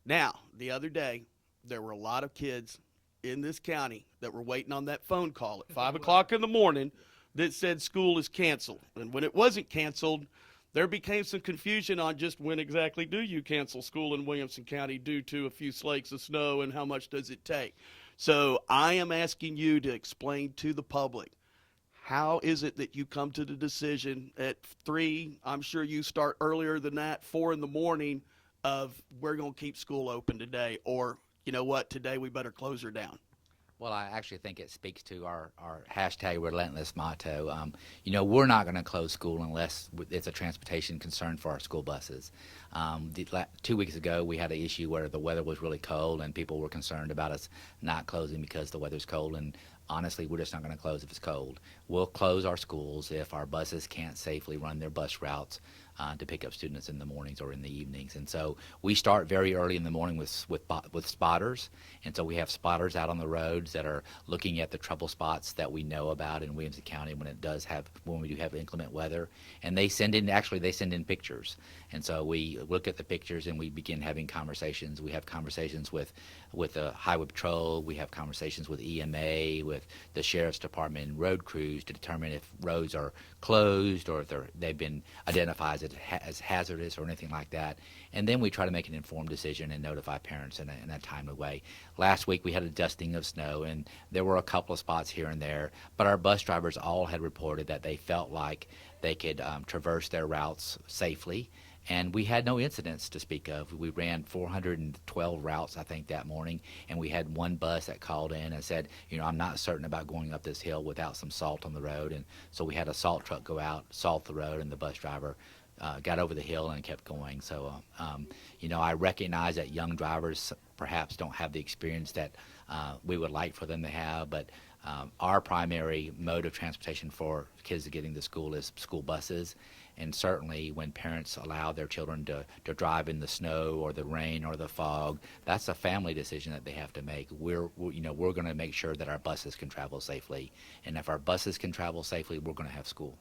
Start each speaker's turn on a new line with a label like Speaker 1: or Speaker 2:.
Speaker 1: Now, the other day, there were a lot of kids in this county that were waiting on that phone call at 5 o'clock in the morning that said school is canceled. And when it wasn't canceled, there became some confusion on just when exactly do you cancel school in Williamson County due to a few flakes of snow and how much does it take. So I am asking you to explain to the public, how is it that you come to the decision at 3, I'm sure you start earlier than that, 4 in the morning, of we're going to keep school open today, or you know what, today we better close her down?
Speaker 2: Well, I actually think it speaks to our hashtag relentless motto. We're not going to close school unless it's a transportation concern for our school buses. 2 weeks ago, we had an issue where the weather was really cold and people were concerned about us not closing because the weather's cold. And honestly, we're just not going to close if it's cold. We'll close our schools if our buses can't safely run their bus routes to pick up students in the mornings or in the evenings. And so we start very early in the morning with spotters. And so we have spotters out on the roads that are looking at the trouble spots that we know about in Williamson County when we do have inclement weather. And they send in pictures. And so we look at the pictures and we begin having conversations. We have conversations with the Highway Patrol. We have conversations with EMA, with the Sheriff's Department and road crews to determine if roads are closed or if they've been identified as hazardous or anything like that. And then we try to make an informed decision and notify parents in a timely way. Last week we had a dusting of snow, and there were a couple of spots here and there, but our bus drivers all had reported that they felt like they could traverse their routes safely. And we had no incidents to speak of. We ran 412 routes, I think, that morning, and we had one bus that called in and said, I'm not certain about going up this hill without some salt on the road. And so we had a salt truck go out, salt the road, and the bus driver got over the hill and kept going. So, I recognize that young drivers perhaps don't have the experience that we would like for them to have, but our primary mode of transportation for kids getting to school is school buses. And certainly when parents allow their children to drive in the snow or the rain or the fog, that's a family decision that they have to make. We're going to make sure that our buses can travel safely. And if our buses can travel safely, we're going to have school.